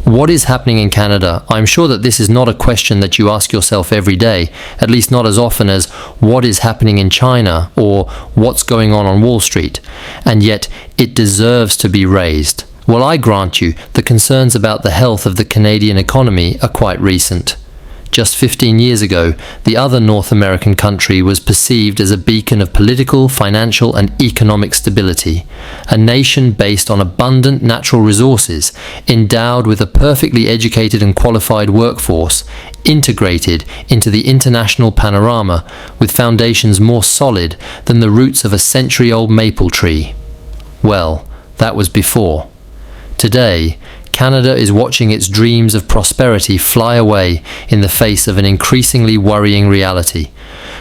What is happening in Canada? I'm sure that this is not a question that you ask yourself every day, at least not as often as what is happening in China or what's going on Wall Street, and yet it deserves to be raised. Well, I grant you, the concerns about the health of the Canadian economy are quite recent. Just 15 years ago, the other North American country was perceived as a beacon of political, financial, and economic stability, a nation based on abundant natural resources, endowed with a perfectly educated and qualified workforce, integrated into the international panorama with foundations more solid than the roots of a century-old maple tree. Well, that was before. Today, Canada is watching its dreams of prosperity fly away in the face of an increasingly worrying reality.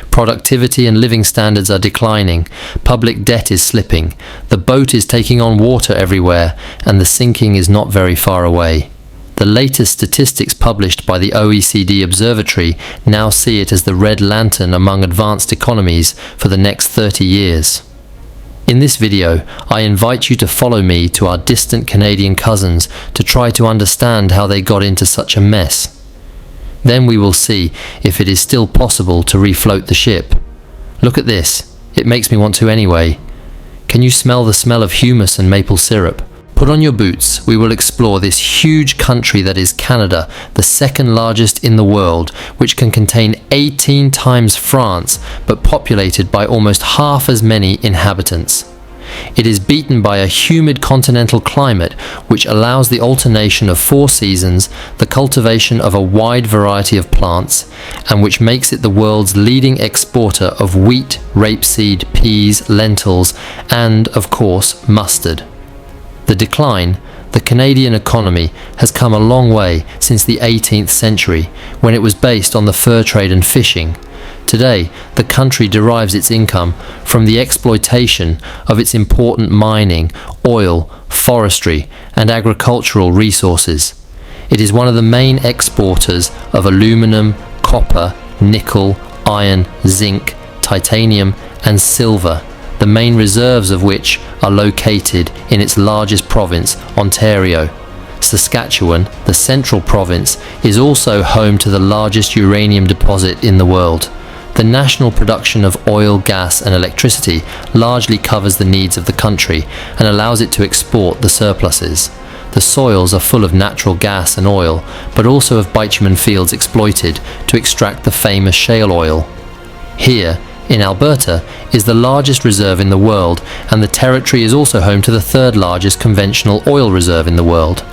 Productivity and living standards are declining, public debt is slipping, the boat is taking on water everywhere, and the sinking is not very far away. The latest statistics published by the OECD Observatory now see it as the red lantern among advanced economies for the next 30 years. In this video, I invite you to follow me to our distant Canadian cousins to try to understand how they got into such a mess. Then we will see if it is still possible to refloat the ship. Look at this. It makes me want to anyway. Can you smell the smell of humus and maple syrup? Put on your boots. We will explore this huge country that is Canada, the second largest in the world, which can contain 18 times France, but populated by almost half as many inhabitants. It is beaten by a humid continental climate, which allows the alternation of 4 seasons, the cultivation of a wide variety of plants, and which makes it the world's leading exporter of wheat, rapeseed, peas, lentils, and, of course, mustard. The decline, the Canadian economy, has come a long way since the 18th century, when it was based on the fur trade and fishing. Today, the country derives its income from the exploitation of its important mining, oil, forestry, and agricultural resources. It is one of the main exporters of aluminum, copper, nickel, iron, zinc, titanium, and silver, the main reserves of which are located in its largest province, Ontario. Saskatchewan, the central province, is also home to the largest uranium deposit in the world. The national production of oil, gas, and electricity largely covers the needs of the country and allows it to export the surpluses. The soils are full of natural gas and oil, but also of bitumen fields exploited to extract the famous shale oil. Here, in Alberta, is the largest reserve in the world, and the territory is also home to the third largest conventional oil reserve in the world.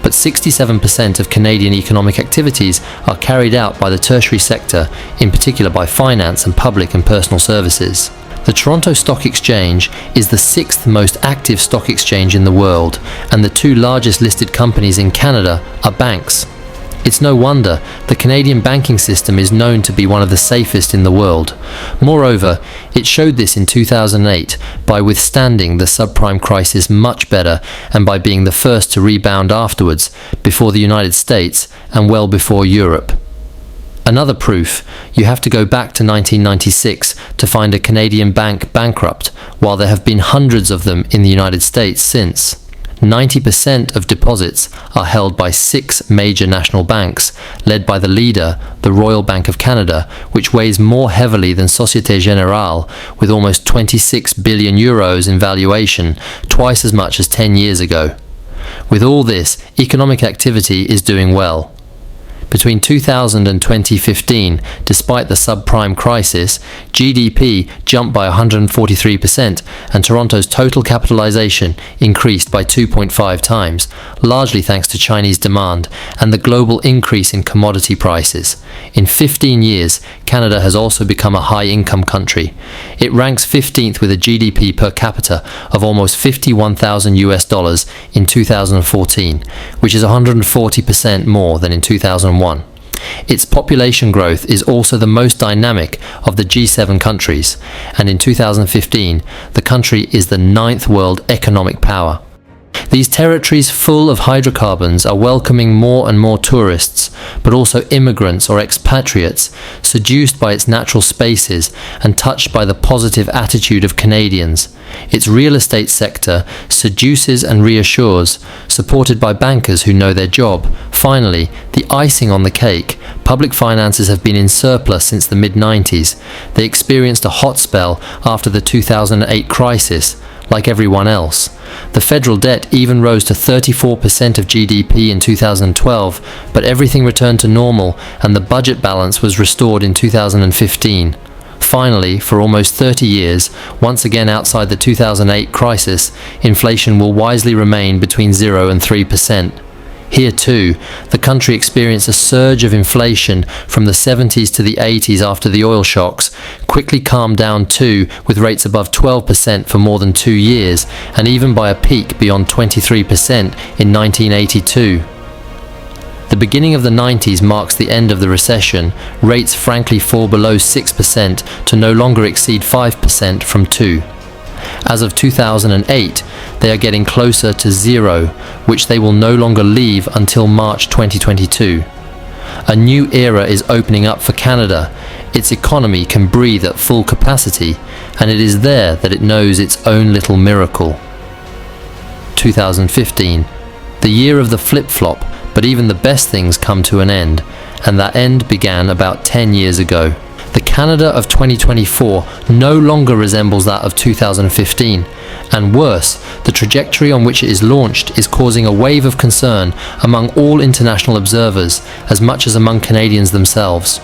But 67% of Canadian economic activities are carried out by the tertiary sector, in particular by finance and public and personal services. The Toronto Stock Exchange is the 6th most active stock exchange in the world, and the 2 largest listed companies in Canada are banks. It's no wonder the Canadian banking system is known to be one of the safest in the world. Moreover, it showed this in 2008 by withstanding the subprime crisis much better and by being the first to rebound afterwards, before the United States and well before Europe. Another proof, you have to go back to 1996 to find a Canadian bank bankrupt, while there have been hundreds of them in the United States since. 90% of deposits are held by 6 major national banks, led by the leader, the Royal Bank of Canada, which weighs more heavily than Société Générale, with almost 26 billion euros in valuation, twice as much as 10 years ago. With all this, economic activity is doing well. Between 2000 and 2015, despite the subprime crisis, GDP jumped by 143% and Toronto's total capitalization increased by 2.5 times, largely thanks to Chinese demand and the global increase in commodity prices. In 15 years, Canada has also become a high-income country. It ranks 15th with a GDP per capita of almost $51,000 in 2014, which is 140% more than in 2001. Its population growth is also the most dynamic of the G7 countries, and in 2015, the country is the 9th world economic power. These territories full of hydrocarbons are welcoming more and more tourists, but also immigrants or expatriates, seduced by its natural spaces and touched by the positive attitude of Canadians. Its real estate sector seduces and reassures, supported by bankers who know their job. Finally, the icing on the cake, public finances have been in surplus since the mid-90s. They experienced a hot spell after the 2008 crisis, like everyone else. The federal debt even rose to 34% of GDP in 2012, but everything returned to normal and the budget balance was restored in 2015. Finally, for almost 30 years, once again outside the 2008 crisis, inflation will wisely remain between 0 and 3%. Here too, the country experienced a surge of inflation from the 70s to the 80s after the oil shocks, quickly calmed down too, with rates above 12% for more than 2 years, and even by a peak beyond 23% in 1982. The beginning of the 90s marks the end of the recession. Rates frankly fall below 6% to no longer exceed 5% from 2%. As of 2008, they are getting closer to 0, which they will no longer leave until March 2022. A new era is opening up for Canada. Its economy can breathe at full capacity, and it is there that it knows its own little miracle. 2015, the year of the flip-flop, but even the best things come to an end, and that end began about 10 years ago. The Canada of 2024 no longer resembles that of 2015, and worse, the trajectory on which it is launched is causing a wave of concern among all international observers, as much as among Canadians themselves.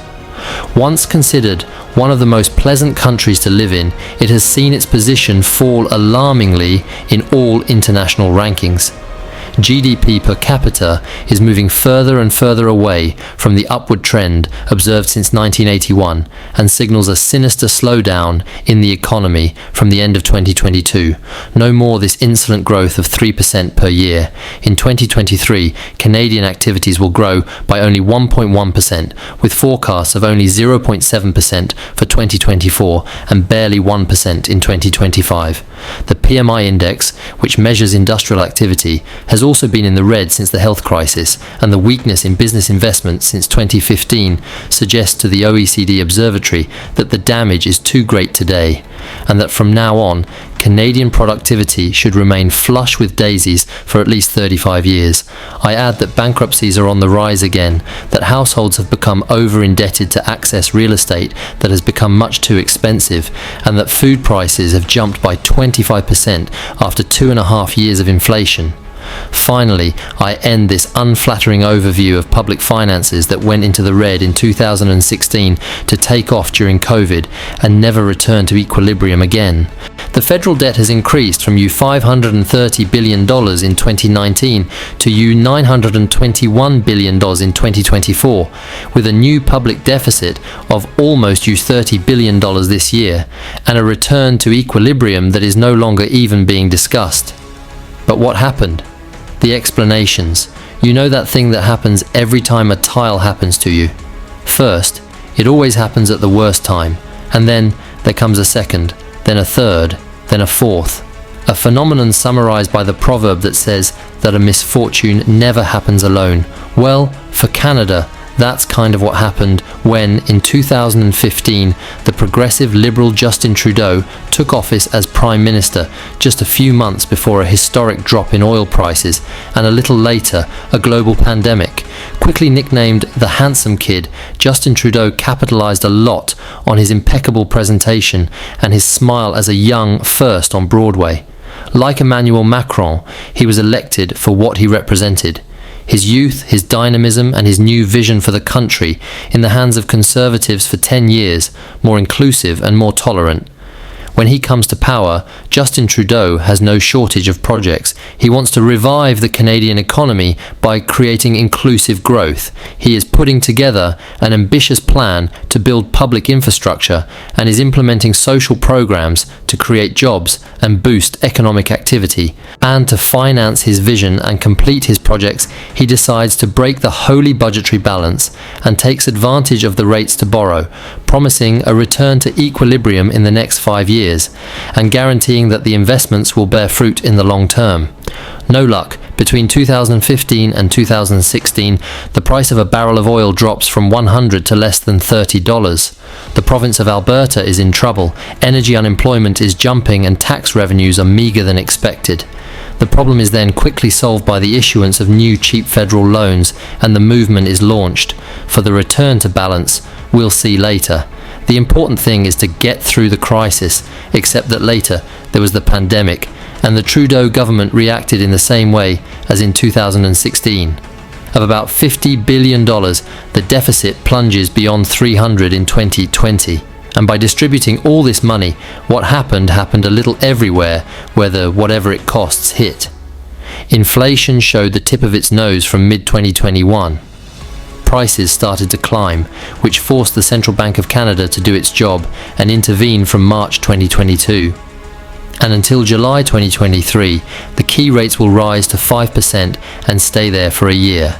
Once considered one of the most pleasant countries to live in, it has seen its position fall alarmingly in all international rankings. GDP per capita is moving further and further away from the upward trend observed since 1981 and signals a sinister slowdown in the economy from the end of 2022. No more this insolent growth of 3% per year. In 2023, Canadian activities will grow by only 1.1%, with forecasts of only 0.7% for 2024 and barely 1% in 2025. The PMI index, which measures industrial activity, has also been in the red since the health crisis, and the weakness in business investment since 2015 suggests to the OECD Observatory that the damage is too great today, and that from now on, Canadian productivity should remain flush with daisies for at least 35 years. I add that bankruptcies are on the rise again, that households have become over-indebted to access real estate that has become much too expensive, and that food prices have jumped by 25% after 2.5 years of inflation. Finally, I end this unflattering overview of public finances that went into the red in 2016 to take off during COVID and never return to equilibrium again. The federal debt has increased from $530 billion in 2019 to $921 billion in 2024, with a new public deficit of almost $30 billion this year, and a return to equilibrium that is no longer even being discussed. But what happened? The explanations. You know that thing that happens every time a tile happens to you. First, it always happens at the worst time, and then there comes a second, then a third, then a fourth. A phenomenon summarized by the proverb that says that a misfortune never happens alone. Well, for Canada, that's kind of what happened when, in 2015, the progressive Liberal Justin Trudeau took office as Prime Minister, just a few months before a historic drop in oil prices, and a little later, a global pandemic. Quickly nicknamed the Handsome Kid, Justin Trudeau capitalized a lot on his impeccable presentation and his smile as a young first on Broadway. Like Emmanuel Macron, he was elected for what he represented. His youth, his dynamism, and his new vision for the country in the hands of Conservatives for 10 years, more inclusive and more tolerant. When he comes to power, Justin Trudeau has no shortage of projects. He wants to revive the Canadian economy by creating inclusive growth. He is putting together an ambitious plan to build public infrastructure and is implementing social programs to create jobs and boost economic activity. And to finance his vision and complete his projects, he decides to break the holy budgetary balance and takes advantage of the rates to borrow, promising a return to equilibrium in the next 5 years, and guaranteeing that the investments will bear fruit in the long term. No luck. Between 2015 and 2016, the price of a barrel of oil drops from $100 to less than $30. The province of Alberta is in trouble, energy unemployment is jumping, and tax revenues are meager than expected. The problem is then quickly solved by the issuance of new cheap federal loans, and the movement is launched. For the return to balance, we'll see later. The important thing is to get through the crisis, except that later there was the pandemic, and the Trudeau government reacted in the same way as in 2016. Of about $50 billion, the deficit plunges beyond $300 in 2020. And by distributing all this money, what happened a little everywhere where the whatever it costs hit. Inflation showed the tip of its nose from mid-2021. Prices started to climb, which forced the Central Bank of Canada to do its job and intervene from March 2022. And until July 2023, the key rates will rise to 5% and stay there for a year.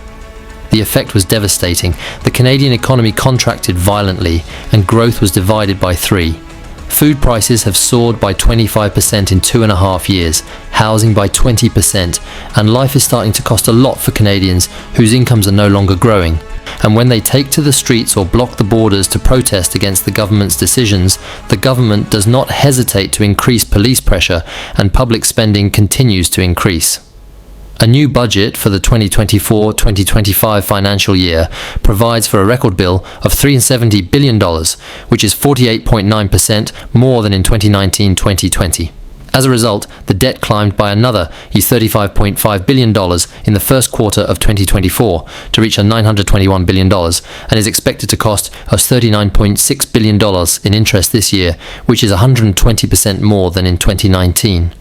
The effect was devastating. The Canadian economy contracted violently, and growth was divided by 3. Food prices have soared by 25% in 2.5 years, housing by 20%, and life is starting to cost a lot for Canadians whose incomes are no longer growing. And when they take to the streets or block the borders to protest against the government's decisions, the government does not hesitate to increase police pressure, and public spending continues to increase. A new budget for the 2024-2025 financial year provides for a record bill of $370 billion, which is 48.9% more than in 2019-2020. As a result, the debt climbed by another $35.5 billion in the first quarter of 2024 to reach $921 billion, and is expected to cost us $39.6 billion in interest this year, which is 120% more than in 2019.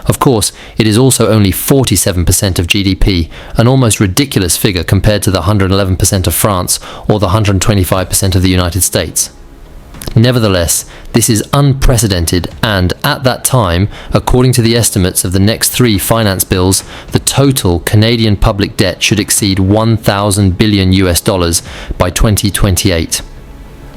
Of course, it is also only 47% of GDP, an almost ridiculous figure compared to the 111% of France or the 125% of the United States. Nevertheless, this is unprecedented, and at that time, according to the estimates of the next 3 finance bills, the total Canadian public debt should exceed $1,000 billion by 2028.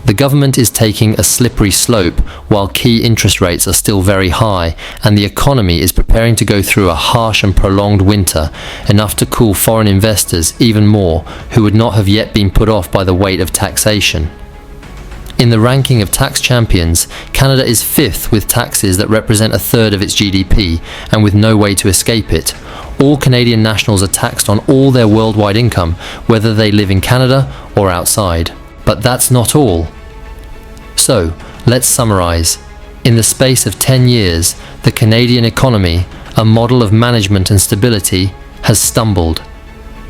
The government is taking a slippery slope while key interest rates are still very high, and the economy is preparing to go through a harsh and prolonged winter, enough to cool foreign investors even more who would not have yet been put off by the weight of taxation. In the ranking of tax champions, Canada is 5th with taxes that represent 1/3 of its GDP, and with no way to escape it. All Canadian nationals are taxed on all their worldwide income, whether they live in Canada or outside. But that's not all. So, let's summarize. In the space of 10 years, the Canadian economy, a model of management and stability, has stumbled.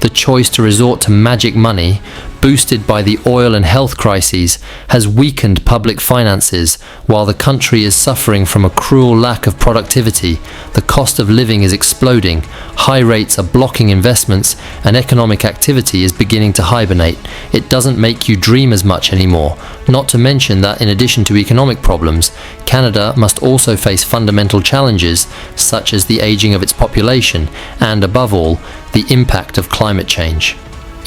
The choice to resort to magic money, boosted by the oil and health crises, has weakened public finances, while the country is suffering from a cruel lack of productivity. The cost of living is exploding, high rates are blocking investments, and economic activity is beginning to hibernate. It doesn't make you dream as much anymore. Not to mention that in addition to economic problems, Canada must also face fundamental challenges such as the aging of its population and, above all, the impact of climate change.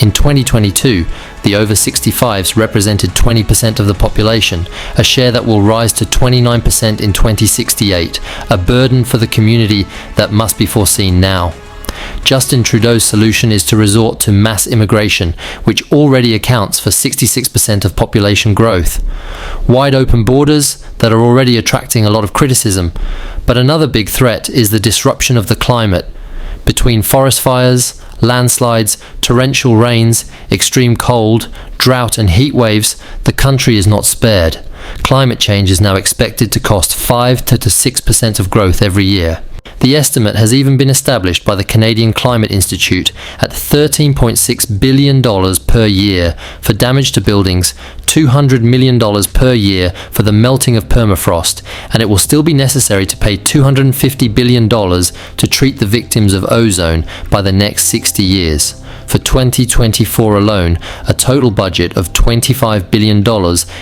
In 2022, the over 65s represented 20% of the population, a share that will rise to 29% in 2068, a burden for the community that must be foreseen now. Justin Trudeau's solution is to resort to mass immigration, which already accounts for 66% of population growth. Wide open borders that are already attracting a lot of criticism. But another big threat is the disruption of the climate. Between forest fires, landslides, torrential rains, extreme cold, drought and heat waves, the country is not spared. Climate change is now expected to cost 5 to 6% of growth every year. The estimate has even been established by the Canadian Climate Institute at $13.6 billion per year for damage to buildings, $200 million per year for the melting of permafrost, and it will still be necessary to pay $250 billion to treat the victims of ozone by the next 60 years. For 2024 alone, a total budget of $25 billion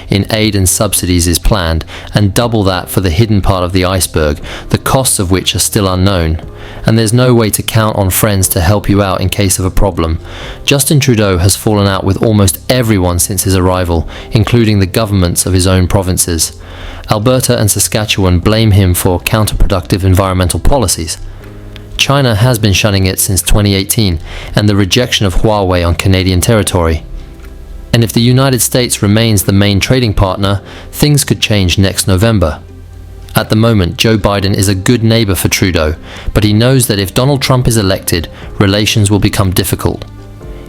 in aid and subsidies is planned, and double that for the hidden part of the iceberg, the costs of which are still unknown. And there's no way to count on friends to help you out in case of a problem. Justin Trudeau has fallen out with almost everyone since his arrival, including the governments of his own provinces. Alberta and Saskatchewan blame him for counterproductive environmental policies. China has been shunning it since 2018 and the rejection of Huawei on Canadian territory. And if the United States remains the main trading partner, things could change next November. At the moment, Joe Biden is a good neighbor for Trudeau, but he knows that if Donald Trump is elected, relations will become difficult.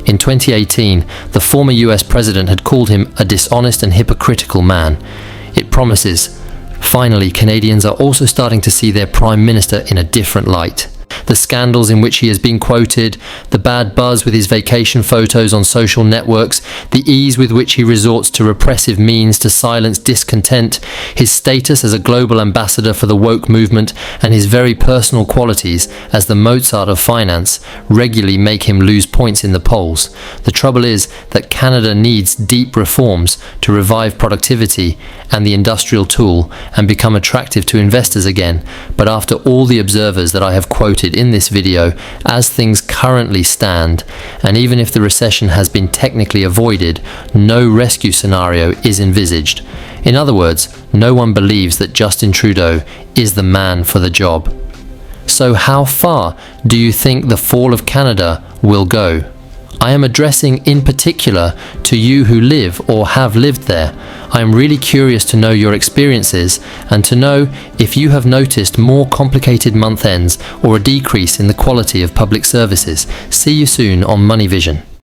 In 2018, the former US president had called him a dishonest and hypocritical man. It promises, finally, Canadians are also starting to see their prime minister in a different light. The scandals in which he has been quoted, the bad buzz with his vacation photos on social networks, the ease with which he resorts to repressive means to silence discontent, his status as a global ambassador for the woke movement, and his very personal qualities as the Mozart of finance regularly make him lose points in the polls. The trouble is that Canada needs deep reforms to revive productivity and the industrial tool and become attractive to investors again. But after all the observers that I have quoted in this video, as things currently stand, and even if the recession has been technically avoided, no rescue scenario is envisaged. In other words, no one believes that Justin Trudeau is the man for the job. So how far do you think the fall of Canada will go? I am addressing in particular to you who live or have lived there. I am really curious to know your experiences and to know if you have noticed more complicated month ends or a decrease in the quality of public services. See you soon on Money Vision.